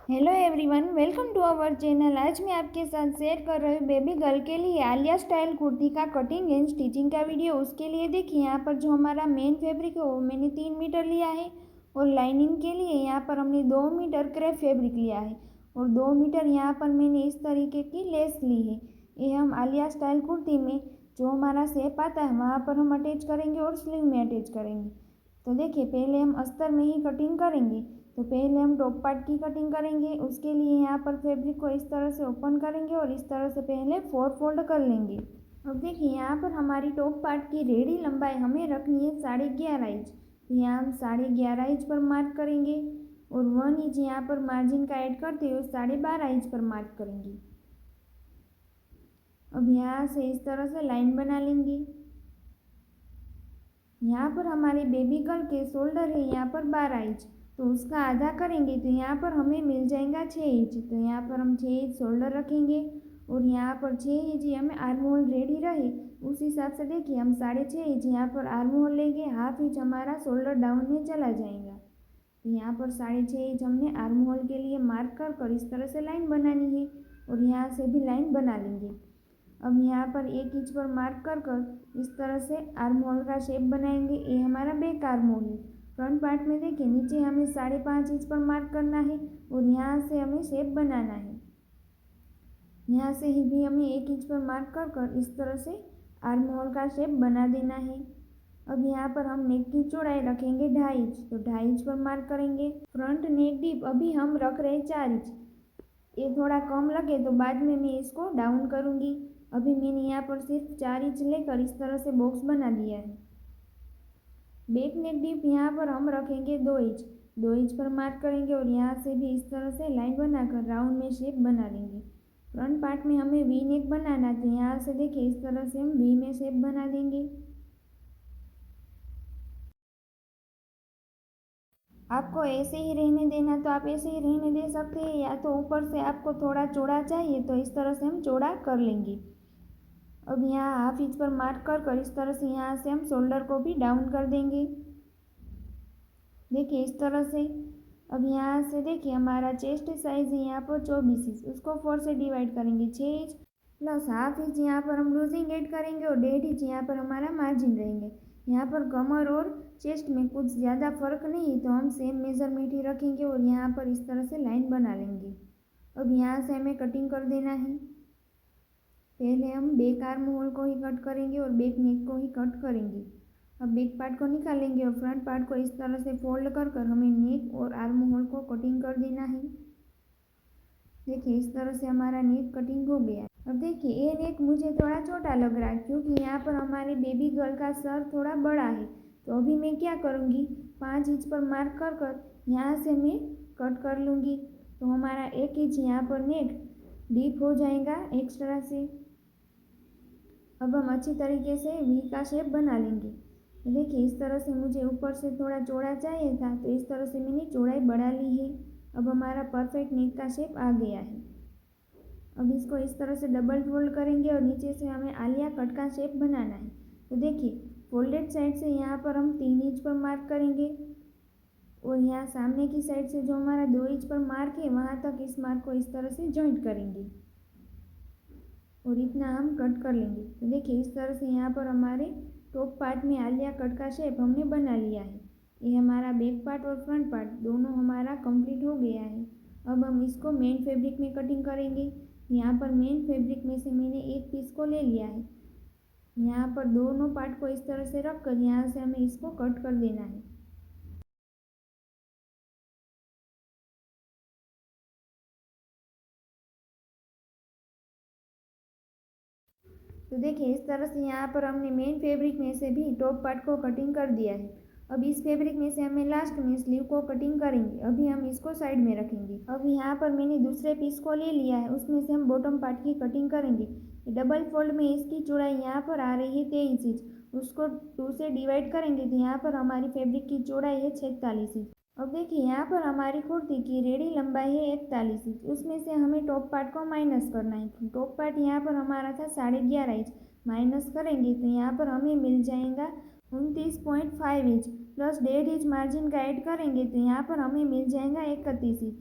Hello everyone, welcome to our channel. आज मैं आपके साथ शेयर कर रही हूँ बेबी गर्ल के लिए आलिया स्टाइल कुर्ती का कटिंग एंड स्टिचिंग का वीडियो। उसके लिए देखिए यहाँ पर जो हमारा मेन फैब्रिक है वो मैंने 3 मीटर लिया है और लाइनिंग के लिए यहाँ पर हमने 2 मीटर क्रेप फैब्रिक लिया है और 2 मीटर यहाँ पर मैंने इस तरीके की लेस ली है। ये हम आलिया स्टाइल कुर्ती में जो हमारा शेप आता है वहाँ पर हम अटैच करेंगे और स्लीव में अटैच करेंगे। तो देखिए पहले हम अस्तर में ही कटिंग करेंगे। तो पहले हम टॉप पार्ट की कटिंग करेंगे। उसके लिए यहाँ पर फैब्रिक को इस तरह से ओपन करेंगे और इस तरह से पहले 4 फोल्ड कर लेंगे। अब देखिए यहाँ पर हमारी टॉप पार्ट की रेडी लंबाई हमें रखनी है 11.5 इंच। तो यहाँ हम 11.5 इंच पर मार्क करेंगे और 1 इंच यहाँ पर मार्जिन का ऐड करते हुए 12.5 इंच पर मार्क करेंगे। अब यहाँ से इस तरह से लाइन बना लेंगे। यहाँ पर हमारे बेबी गर्ल के शोल्डर है यहाँ पर 12 इंच, तो उसका आधा करेंगे तो यहाँ पर हमें मिल जाएगा 6 इंच। तो यहाँ पर हम 6 इंच शोल्डर रखेंगे और यहाँ पर 6 इंच हमें आर्म होल रेडी रहे उस हिसाब से देखिए हम 6.5 इंच यहाँ पर आर्म होल लेंगे। हाफ इंच हमारा शोल्डर डाउन में चला जाएगा। तो यहाँ पर 6.5 इंच हमने आर्म होल के लिए मार्क कर इस तरह से लाइन बनानी है और यहाँ से भी लाइन बना लेंगे। अब यहाँ पर 1 इंच पर मार्क कर इस तरह से आर्म होल का शेप बनाएंगे। ये हमारा बैक आर्म होल है। फ्रंट पार्ट में देखिए नीचे हमें 5.5 इंच पर मार्क करना है और यहाँ से हमें शेप बनाना है। यहाँ से ही भी हमें 1 इंच पर मार्क कर इस तरह से आर्म होल का शेप बना देना है। अब यहाँ पर हम नेक की चौड़ाई रखेंगे 2.5 इंच, तो 2.5 इंच पर मार्क करेंगे। फ्रंट नेक डीप अभी हम रख रहे हैं 4 इंच। ये थोड़ा कम लगे तो बाद में मैं इसको डाउन करूँगी। अभी मैंने यहाँ पर सिर्फ 4 इंच लेकर इस तरह से बॉक्स बना दिया है। बैक नेक डीप यहाँ पर हम रखेंगे 2 इंच। 2 इंच पर मार्क करेंगे और यहाँ से भी इस तरह से लाइन बनाकर राउंड में शेप बना लेंगे। फ्रंट पार्ट में हमें वी नेक बनाना, तो यहाँ से देखिए इस तरह से हम वी में शेप बना देंगे। आपको ऐसे ही रहने देना तो आप ऐसे ही रहने दे सकते हैं, या तो ऊपर से आपको थोड़ा चौड़ा चाहिए तो इस तरह से हम चौड़ा कर लेंगे। अब यहाँ हाफ इंच पर मार्क कर इस तरह से यहाँ से हम शोल्डर को भी डाउन कर देंगे। देखिए इस तरह से। अब यहाँ से देखिए हमारा चेस्ट साइज है यहाँ पर 24 इंच, उसको 4 से डिवाइड करेंगे। 6 इंच प्लस हाफ इंच यहाँ पर हम लूजिंग ऐड करेंगे और 1.5 इंच यहाँ पर हमारा मार्जिन रहेंगे। यहाँ पर कमर और चेस्ट में कुछ ज़्यादा फर्क नहीं है तो हम सेम मेजरमेंट ही रखेंगे और यहाँ पर इस तरह से लाइन बना लेंगे। अब यहाँ से हमें कटिंग कर देना है। पहले हम बैक आर्म होल को ही कट करेंगे और बैक नेक को ही कट करेंगे। अब बैक पार्ट को निकालेंगे और फ्रंट पार्ट को इस तरह से फोल्ड कर हमें नेक और आर्म होल को कटिंग कर देना है। देखिए इस तरह से हमारा नेक कटिंग हो गया। अब देखिए ये नेक मुझे थोड़ा छोटा लग रहा है क्योंकि यहाँ पर हमारे बेबी गर्ल का सर थोड़ा बड़ा है। तो अभी मैं क्या करूँगी, 5 इंच पर मार्क कर यहाँ से मैं कट कर लूँगी। तो हमारा 1 इंच यहाँ पर नेक डीप हो जाएगा एक्स्ट्रा से। अब हम अच्छी तरीके से वी का शेप बना लेंगे। देखिए इस तरह से मुझे ऊपर से थोड़ा चौड़ा चाहिए था तो इस तरह से मैंने चौड़ाई बढ़ा ली है। अब हमारा परफेक्ट नेक का शेप आ गया है। अब इसको इस तरह से डबल फोल्ड करेंगे और नीचे से हमें आलिया कट का शेप बनाना है। तो देखिए फोल्डेड साइड से यहाँ पर हम 3 इंच पर मार्क करेंगे और यहाँ सामने की साइड से जो हमारा 2 इंच पर मार्क है वहाँ तक इस मार्क को इस तरह से जॉइंट करेंगे और इतना हम कट कर लेंगे। तो देखिए इस तरह से यहाँ पर हमारे टॉप पार्ट में आलिया कट का शेप हमने बना लिया है। ये हमारा बैक पार्ट और फ्रंट पार्ट दोनों हमारा कंप्लीट हो गया है। अब हम इसको मेन फैब्रिक में कटिंग करेंगे। यहाँ पर मेन फैब्रिक में से मैंने एक पीस को ले लिया है। यहाँ पर दोनों पार्ट को इस तरह से रख कर यहाँ से हमें इसको कट कर देना है। तो देखिए इस तरह से यहाँ पर हमने मेन फैब्रिक में से भी टॉप पार्ट को कटिंग कर दिया है। अब इस फैब्रिक में से हमें लास्ट में स्लीव को कटिंग करेंगे। अभी हम इसको साइड में रखेंगे। अब यहाँ पर मैंने दूसरे पीस को ले लिया है, उसमें से हम बॉटम पार्ट की कटिंग करेंगे। डबल फोल्ड में इसकी चौड़ाई यहाँ पर आ रही है 23 इंच, उसको 2 से डिवाइड करेंगे तो यहाँ पर हमारी फैब्रिक की चौड़ाई है 46 इंच। अब देखिए यहाँ पर हमारी कुर्ती की रेडी लंबाई है 41 इंच, उसमें से हमें टॉप पार्ट को माइनस करना है। टॉप पार्ट यहाँ पर हमारा था 11.5 इंच, माइनस करेंगे तो यहाँ पर हमें मिल जाएगा 29.5 इंच प्लस 1.5 इंच मार्जिन का ऐड करेंगे तो यहाँ पर हमें मिल जाएगा 31 इंच।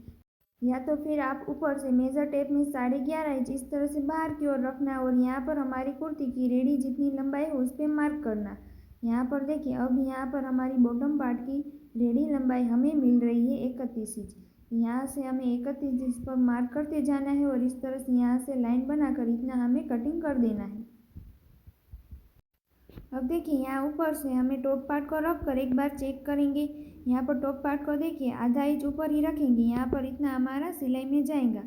या तो फिर आप ऊपर से मेजर टेप में 11.5 इंच इस तरह से बाहर की ओर रखना और यहाँ पर हमारी कुर्ती की रेडी जितनी लंबाई हो उस पर मार्क करना। यहाँ पर देखिए, अब यहाँ पर हमारी बॉटम पार्ट की रेडी लंबाई हमें मिल रही है 31 इंच। यहाँ से हमें 31 इंच पर मार्क करते जाना है और इस तरह से यहाँ से लाइन बनाकर इतना हमें कटिंग कर देना है। अब देखिए, यहाँ ऊपर से हमें टॉप पार्ट को रख कर एक बार चेक करेंगे। यहाँ पर टॉप पार्ट को देखिए आधा इंच ऊपर ही रखेंगे, यहाँ पर इतना हमारा सिलाई में जाएगा।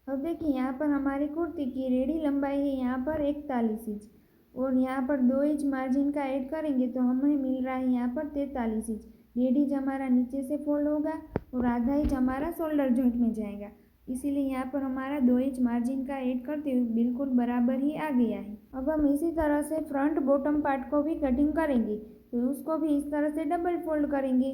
अब देखिए, यहाँ पर हमारी कुर्ती की रेडी लंबाई है यहाँ पर 41 इंच और यहाँ पर 2 इंच मार्जिन का ऐड करेंगे तो हमें मिल रहा है यहाँ पर 43 इंच। 1.5 इंच हमारा नीचे से फोल्ड होगा और आधा इंच हमारा शोल्डर जॉइंट में जाएगा, इसीलिए यहाँ पर हमारा 2 इंच मार्जिन का ऐड करते हुए बिल्कुल बराबर ही आ गया है। अब हम इसी तरह से फ्रंट बॉटम पार्ट को भी कटिंग करेंगे, तो उसको भी इस तरह से डबल फोल्ड करेंगे।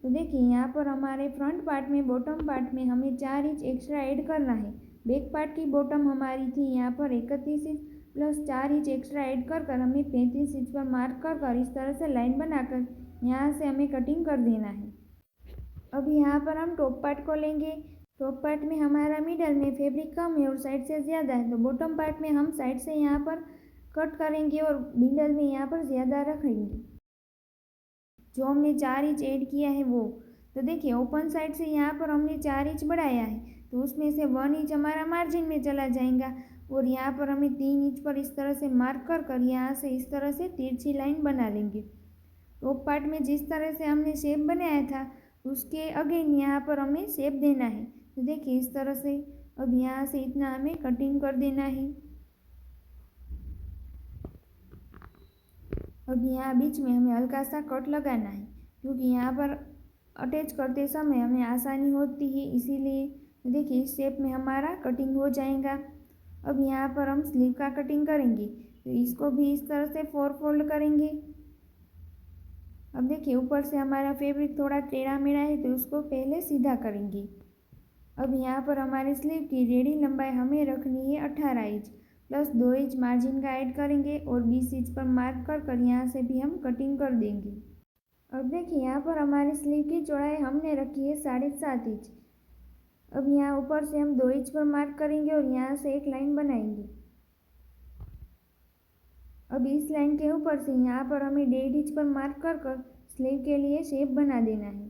तो देखिए, यहाँ पर हमारे फ्रंट पार्ट में बॉटम पार्ट में हमें 4 इंच एक्स्ट्रा ऐड करना है। बैक पार्ट की बॉटम हमारी थी यहाँ पर 31 inch plus 4 inch extra add कर हमें 35 इंच पर मार्क कर इस तरह से लाइन बनाकर यहाँ से हमें कटिंग कर देना है। अब यहाँ पर हम टॉप पार्ट को लेंगे। टॉप पार्ट में हमारा मिडल में फैब्रिक कम है और साइड से ज़्यादा है, तो बॉटम पार्ट में हम साइड से यहाँ पर कट करेंगे और मिडल में यहाँ पर ज़्यादा रखेंगे। जो हमने 4 इंच ऐड किया है वो, तो देखिए ओपन साइड से यहाँ पर हमने 4 इंच बढ़ाया है, तो उसमें से 1 इंच हमारा मार्जिन में चला जाएगा और यहाँ पर हमें 3 इंच पर इस तरह से मार्क कर यहाँ से इस तरह से तिरछी लाइन बना लेंगे। टॉप पार्ट में जिस तरह से हमने शेप बनाया था उसके अगेन यहाँ पर हमें शेप देना है, तो देखिए इस तरह से। अब यहाँ से इतना हमें कटिंग कर देना है। अब यहाँ बीच में हमें हल्का सा कट लगाना है, क्योंकि यहाँ पर अटैच करते समय हमें आसानी होती है, इसीलिए देखिए इस शेप में हमारा कटिंग हो जाएगा। अब यहाँ पर हम स्लीव का कटिंग करेंगे, तो इसको भी इस तरह से 4 फोल्ड करेंगे। अब देखिए ऊपर से हमारा फैब्रिक थोड़ा टेढ़ा मेढ़ा है, तो उसको पहले सीधा करेंगे। अब यहाँ पर हमारे स्लीव की रेडी लंबाई हमें रखनी है 18 इंच प्लस 2 इंच मार्जिन का ऐड करेंगे और 20 इंच पर मार्क कर यहाँ से भी हम कटिंग कर देंगे। अब देखिए यहाँ पर हमारी स्लीव की चौड़ाई हमने रखी है 7.5 इंच। अब यहाँ ऊपर से हम 2 इंच पर मार्क करेंगे और यहाँ से एक लाइन बनाएंगे। अब इस लाइन के ऊपर से यहाँ पर हमें 1.5 इंच पर मार्क कर स्लीव के लिए शेप बना देना है।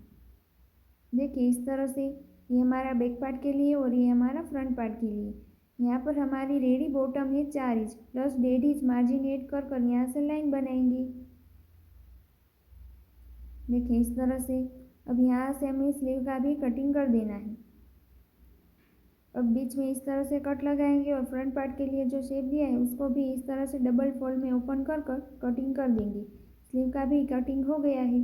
देखिए इस तरह से, ये हमारा बैक पार्ट के लिए और ये हमारा फ्रंट पार्ट के लिए। यहाँ पर हमारी रेडी बॉटम है 4 inch plus 1.5 inch margin add कर यहाँ से लाइन बनाएंगे। देखिए इस तरह से। अब यहाँ से हमें स्लीव का भी कटिंग कर देना है। अब बीच में इस तरह से कट लगाएंगे और फ्रंट पार्ट के लिए जो शेप दिया है उसको भी इस तरह से डबल फोल्ड में ओपन कर कटिंग कर देंगे। स्लीव का भी कटिंग हो गया है।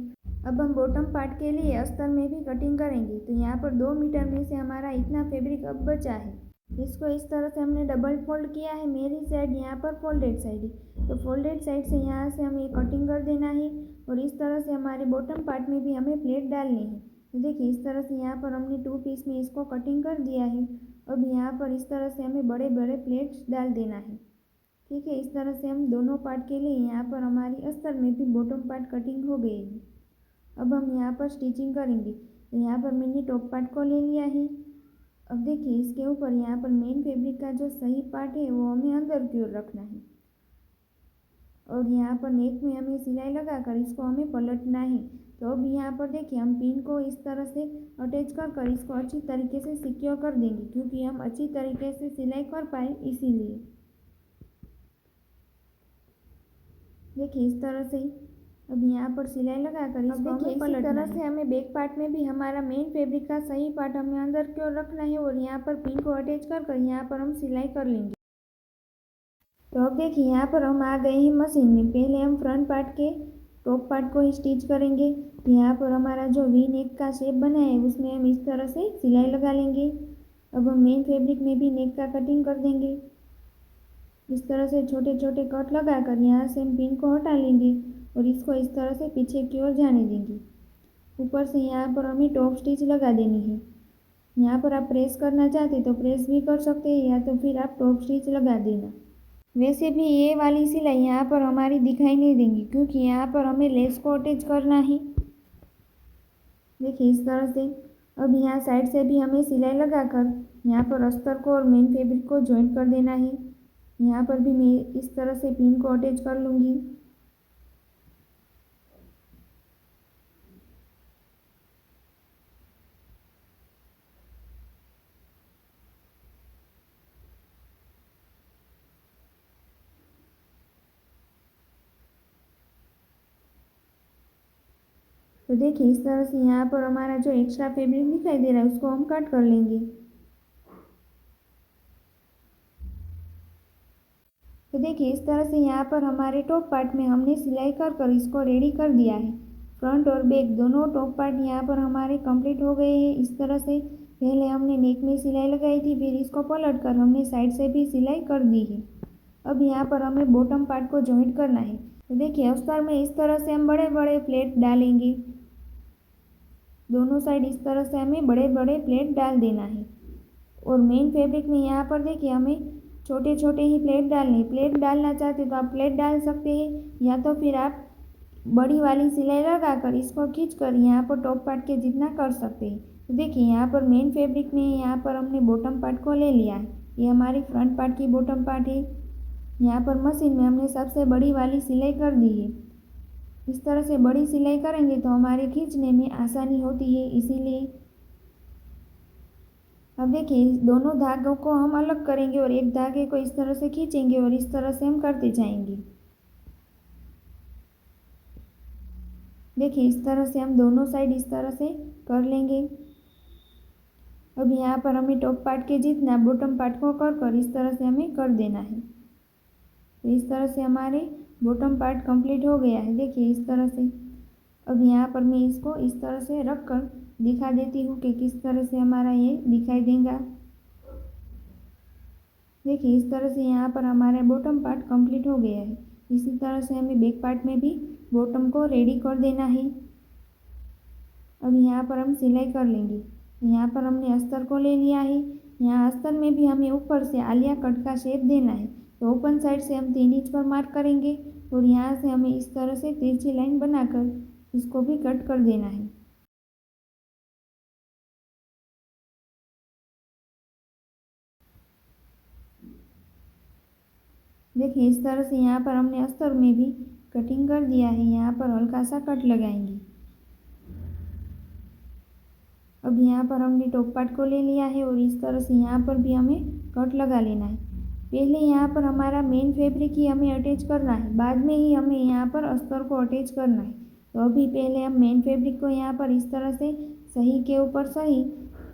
अब हम बॉटम पार्ट के लिए अस्तर में भी कटिंग करेंगे, तो यहाँ पर 2 मीटर में से हमारा इतना फैब्रिक अब बचा है। इसको इस तरह से हमने डबल फोल्ड किया है। मेरी साइड यहाँ पर फोल्डेड साइड है, तो फोल्डेड साइड से यहाँ से हमें कटिंग कर देना है और इस तरह से हमारे बॉटम पार्ट में भी हमें प्लेट डालनी है। तो देखिए इस तरह से यहाँ पर हमने 2 पीस में इसको कटिंग कर दिया है। अब यहाँ पर इस तरह से हमें बड़े बड़े प्लेट्स डाल देना है। ठीक है, इस तरह से हम दोनों पार्ट के लिए यहाँ पर हमारी अस्तर में भी बॉटम पार्ट कटिंग हो गई है। अब हम यहाँ पर स्टिचिंग करेंगे, तो यहाँ पर मैंने टॉप पार्ट को ले लिया है। अब देखिए इसके ऊपर यहाँ पर मेन फैब्रिक का जो सही पार्ट है वो हमें अंदर की ओर रखना है और यहाँ पर नेक में हमें सिलाई लगाकर इसको हमें पलटना है। तो अब यहाँ पर देखिए हम पिन को इस तरह से अटैच कर इसको अच्छी तरीके से सिक्योर कर देंगे, क्योंकि हम अच्छी तरीके से सिलाई कर पाए इसीलिए। देखिए इस तरह से। अब यहाँ पर सिलाई लगाकर इसको हमें पलटना है। इसी तरह से हमें बैक पार्ट में भी हमारा मेन फैब्रिक का सही पार्ट हमें अंदर की ओर रखना है और यहाँ पर पिन को अटैच कर यहाँ पर हम सिलाई कर लेंगे। तो अब देखिए यहाँ पर हम आ गए हैं मशीन में। पहले हम फ्रंट पार्ट के टॉप पार्ट को ही स्टिच करेंगे। यहाँ पर हमारा जो वी नेक का शेप बना है उसमें हम इस तरह से सिलाई लगा लेंगे। अब हम मेन फैब्रिक में भी नेक का कटिंग कर देंगे। इस तरह से छोटे छोटे कट लगाकर यहाँ से हम पिन को हटा लेंगे और इसको इस तरह से पीछे की ओर जाने देंगे। ऊपर से यहाँ पर हमें टॉप स्टिच लगा देनी है। यहाँ पर आप प्रेस करना चाहते तो प्रेस भी कर सकते हैं या तो फिर आप टॉप स्टिच लगा देना। वैसे भी ये वाली सिलाई यहाँ पर हमारी दिखाई नहीं देंगी, क्योंकि यहाँ पर हमें लेस को अटैच करना है। देखिए इस तरह से। अब यहाँ साइड से भी हमें सिलाई लगाकर यहाँ पर अस्तर को और मेन फैब्रिक को जॉइंट कर देना है। यहाँ पर भी मैं इस तरह से पिन को अटैच कर लूँगी। तो देखिए इस तरह से यहाँ पर हमारा जो एक्स्ट्रा फैब्रिक दिखाई दे रहा है उसको हम कट कर लेंगे। तो देखिए इस तरह से यहाँ पर हमारे टॉप पार्ट में हमने सिलाई कर कर इसको रेडी कर दिया है। फ्रंट और बैक दोनों टॉप पार्ट यहाँ पर हमारे कंप्लीट हो गए हैं। इस तरह से पहले हमने नेक में सिलाई लगाई थी, फिर इसको पलट कर हमने साइड से भी सिलाई कर दी है। अब यहाँ पर हमें बॉटम पार्ट को जॉइंट करना है। तो देखिए अस्तर में इस तरह से हम बड़े बड़े प्लेट डालेंगे। दोनों साइड इस तरह से हमें बड़े बड़े प्लेट डाल देना है। और मेन फैब्रिक में यहाँ पर देखिए हमें छोटे छोटे ही प्लेट डालने। प्लेट डालना चाहते तो आप प्लेट डाल सकते हैं, या तो फिर आप बड़ी वाली सिलाई लगाकर इसको खींचकर यहाँ पर टॉप पार्ट के जितना कर सकते हैं। तो देखिए यहाँ पर मेन फैब्रिक में यहाँ पर हमने बॉटम पार्ट को ले लिया है। ये हमारी फ्रंट पार्ट की बॉटम पार्ट है। यहाँ पर मशीन में हमने सबसे बड़ी वाली सिलाई कर दी है। इस तरह से बड़ी सिलाई करेंगे तो हमारे खींचने में आसानी होती है, इसीलिए। अब देखिए दोनों धागों को हम अलग करेंगे और एक धागे को इस तरह से खींचेंगे और इस तरह से हम करते जाएंगे। देखिए इस तरह से हम दोनों साइड इस तरह से कर लेंगे। अब यहाँ पर हमें टॉप पार्ट के जितना बॉटम पार्ट को कर इस तरह से हमें कर देना है। तो इस तरह से हमारे बॉटम पार्ट कंप्लीट हो गया है। देखिए इस तरह से। अब यहाँ पर मैं इसको इस तरह से रख कर दिखा देती हूँ कि किस तरह से हमारा ये दिखाई देगा। देखिए इस तरह से यहाँ पर हमारा बॉटम पार्ट कंप्लीट हो गया है। इसी तरह से हमें बैक पार्ट में भी बॉटम को रेडी कर देना है। अब यहाँ पर हम सिलाई कर लेंगे। यहाँ पर हमने अस्तर को ले लिया है। यहाँ अस्तर में भी हमें ऊपर से आलिया कट का शेप देना है। तो ओपन साइड से हम 3 इंच पर मार्क करेंगे और यहाँ से हमें इस तरह से तिरछी लाइन बनाकर इसको भी कट कर देना है। देखिए इस तरह से यहाँ पर हमने अस्तर में भी कटिंग कर दिया है। यहाँ पर हल्का सा कट लगाएंगे। अब यहाँ पर हमने टॉप पार्ट को ले लिया है और इस तरह से यहाँ पर भी हमें कट लगा लेना है। पहले यहाँ पर हमारा मेन फैब्रिक ही हमें अटैच करना है, बाद में ही हमें यहाँ पर अस्तर को अटैच करना है। तो अभी पहले हम मेन फैब्रिक को यहाँ पर इस तरह से सही के ऊपर सही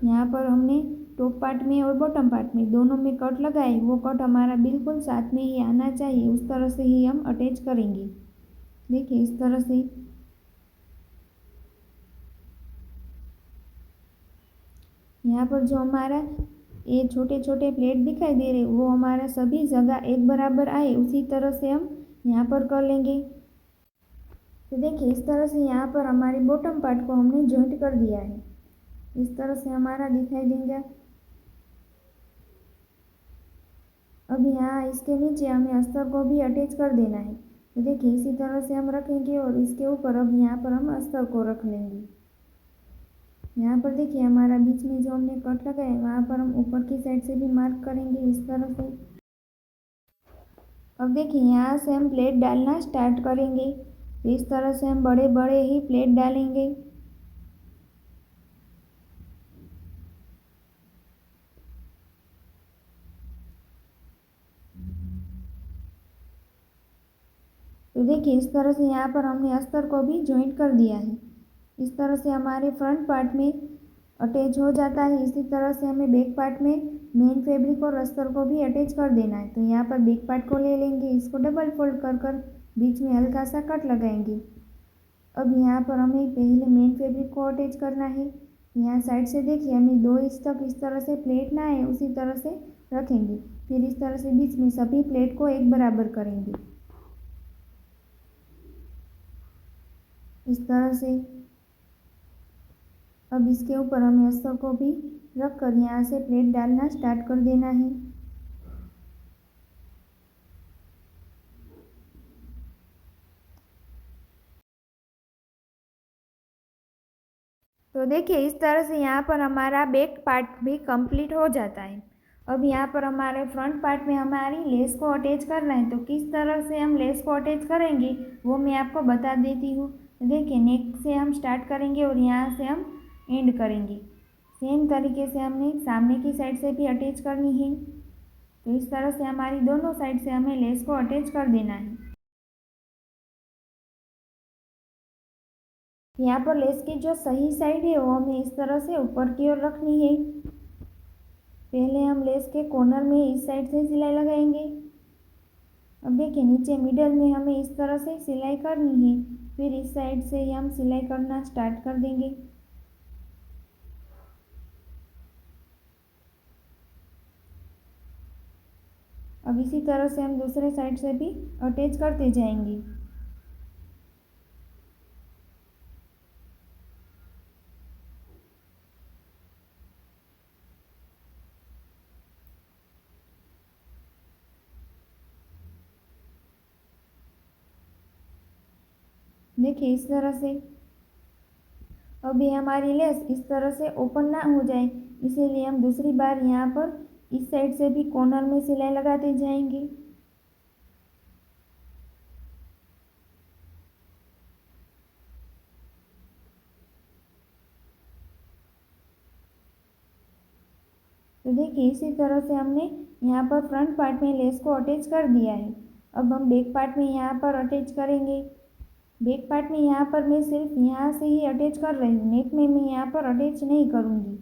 यहाँ पर हमने टॉप पार्ट में और बॉटम पार्ट में दोनों में कट लगाए। वो कट हमारा बिल्कुल साथ में ही आना चाहिए, उस तरह से ही हम अटैच करेंगे। देखिए इस तरह से। यहाँ पर जो हमारा ये छोटे छोटे प्लेट दिखाई दे रहे वो हमारा सभी जगह एक बराबर आए, उसी तरह से हम यहाँ पर कर लेंगे। तो देखिए इस तरह से यहाँ पर हमारे बॉटम पार्ट को हमने जॉइंट कर दिया है। इस तरह से हमारा दिखाई देगा। अब यहाँ इसके नीचे हमें अस्तर को भी अटैच कर देना है। तो देखिए इसी तरह से हम रखेंगे और इसके ऊपर अब यहाँ पर हम अस्तर को रख लेंगे। यहाँ पर देखिए हमारा बीच में जो हमने कट लगाया है वहाँ पर हम ऊपर की साइड से भी मार्क करेंगे इस तरह से। अब देखिए यहाँ से हम प्लेट डालना स्टार्ट करेंगे। तो इस तरह से हम बड़े बड़े ही प्लेट डालेंगे। तो देखिए इस तरह से यहाँ पर हमने अस्तर को भी जॉइंट कर दिया है। इस तरह से हमारे फ्रंट पार्ट में अटैच हो जाता है। इसी तरह से हमें बैक पार्ट में मेन फैब्रिक और अस्तर को भी अटैच कर देना है। तो यहाँ पर बैक पार्ट को ले लेंगे, इसको डबल फोल्ड कर कर बीच में हल्का सा कट लगाएंगे। अब यहाँ पर हमें पहले मेन फैब्रिक को अटैच करना है। यहाँ साइड से देखिए हमें 2 इंच तक इस तरह से प्लेट ना है उसी तरह से रखेंगे। फिर इस तरह से बीच में सभी प्लेट को एक बराबर करेंगे इस तरह से। अब इसके ऊपर हमें अस्तर को भी रख कर यहाँ से प्लेट डालना स्टार्ट कर देना है। तो देखिए इस तरह से यहाँ पर हमारा बैक पार्ट भी कंप्लीट हो जाता है। अब यहाँ पर हमारे फ्रंट पार्ट में हमारी लेस को अटैच करना है, तो किस तरह से हम लेस को अटैच करेंगे वो मैं आपको बता देती हूँ। तो देखिए नेक से हम स्टार्ट करेंगे और यहाँ से हम एंड करेंगे। सेम तरीके से हमने सामने की साइड से भी अटैच करनी है। तो इस तरह से हमारी दोनों साइड से हमें लेस को अटैच कर देना है। यहाँ पर लेस की जो सही साइड है वो हमें इस तरह से ऊपर की ओर रखनी है। पहले हम लेस के कॉर्नर में इस साइड से सिलाई लगाएंगे। अब देखिए नीचे मिडल में हमें इस तरह से सिलाई करनी है, फिर इस साइड से ही हम सिलाई करना स्टार्ट कर देंगे। अब इसी तरह से हम दूसरे साइड से भी अटैच करते जाएंगे। देखिए इस तरह से अभी हमारी लेस इस तरह से ओपन ना हो जाए, इसीलिए हम दूसरी बार यहाँ पर इस साइड से भी कॉर्नर में सिलाई लगाते जाएंगे। तो देखिए इसी तरह से हमने यहाँ पर फ्रंट पार्ट में लेस को अटैच कर दिया है। अब हम बैक पार्ट में यहाँ पर अटैच करेंगे। बैक पार्ट में यहाँ पर मैं सिर्फ यहाँ से ही अटैच कर रही हूँ, नेक में मैं यहाँ पर अटैच नहीं करूँगी।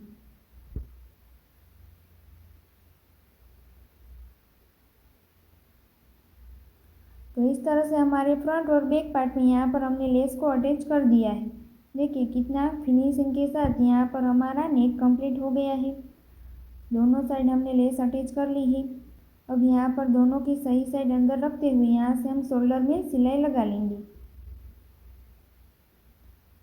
तो इस तरह से हमारे फ्रंट और बैक पार्ट में यहाँ पर हमने लेस को अटैच कर दिया है। देखिए कितना फिनिशिंग के साथ यहाँ पर हमारा नेक कंप्लीट हो गया है। दोनों साइड हमने लेस अटैच कर ली है। अब यहाँ पर दोनों की सही साइड अंदर रखते हुए यहाँ से हम शोल्डर में सिलाई लगा लेंगे।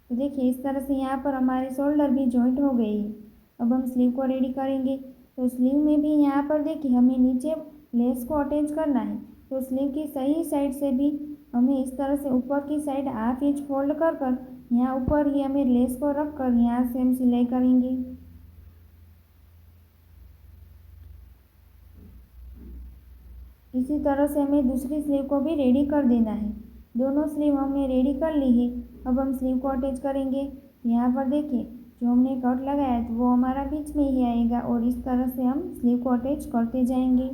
तो देखिए इस तरह से यहाँ पर हमारे शोल्डर भी जॉइंट हो गई है। अब हम स्लीव को रेडी करेंगे। तो स्लीव में भी यहाँ पर देखिए हमें नीचे लेस को अटैच करना है। तो स्लीव की सही साइड से भी हमें इस तरह से ऊपर की साइड हाफ इंच फोल्ड कर कर यहाँ ऊपर ही हमें लेस को रख कर यहाँ से हम सिलाई करेंगे। इसी तरह से हमें दूसरी स्लीव को भी रेडी कर देना है। दोनों स्लीव हमने रेडी कर ली है। अब हम स्लीव को अटैच करेंगे। यहाँ पर देखिए जो हमने कट लगाया है तो वो हमारा बीच में ही आएगा और इस तरह से हम स्लीव को अटैच करते जाएंगे।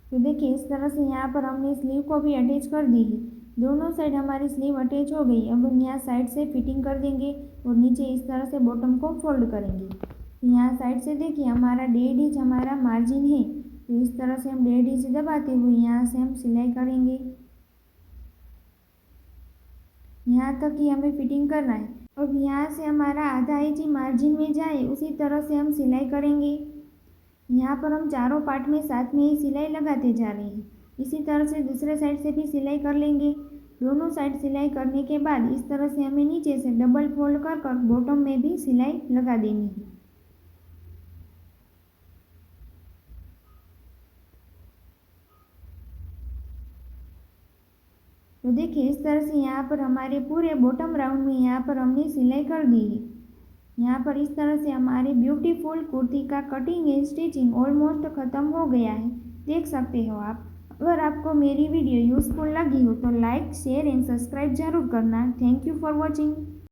तो देखिए इस तरह से यहाँ पर हमने स्लीव को भी अटैच कर दी है। दोनों साइड हमारी स्लीव अटैच हो गई। अब हम यहाँ साइड से फिटिंग कर देंगे और नीचे इस तरह से बॉटम को फोल्ड करेंगे। तो यहाँ साइड से देखिए हमारा 1.5 इंच हमारा मार्जिन है। तो इस तरह से हम 1.5 इंच दबाते हुए यहाँ से हम सिलाई करेंगे। यहाँ तक ही हमें फिटिंग करना है। अब यहाँ से हमारा आधा इंच मार्जिन में जाए उसी तरह से हम सिलाई करेंगे। यहाँ पर हम चारों पार्ट में साथ में ही सिलाई लगाते जा रहे हैं। इसी तरह से दूसरे साइड से भी सिलाई कर लेंगे। दोनों साइड सिलाई करने के बाद इस तरह से हमें नीचे से डबल फोल्ड कर कर बॉटम में भी सिलाई लगा देनी है। तो देखिए इस तरह से यहाँ पर हमारे पूरे बॉटम राउंड में यहाँ पर हमने सिलाई कर दी है। यहाँ पर इस तरह से हमारी ब्यूटीफुल कुर्ती का कटिंग एंड स्टिचिंग ऑलमोस्ट ख़त्म हो गया है, देख सकते हो आप। अगर आपको मेरी वीडियो यूज़फुल लगी हो तो लाइक शेयर एंड सब्सक्राइब जरूर करना। Thank you for watching.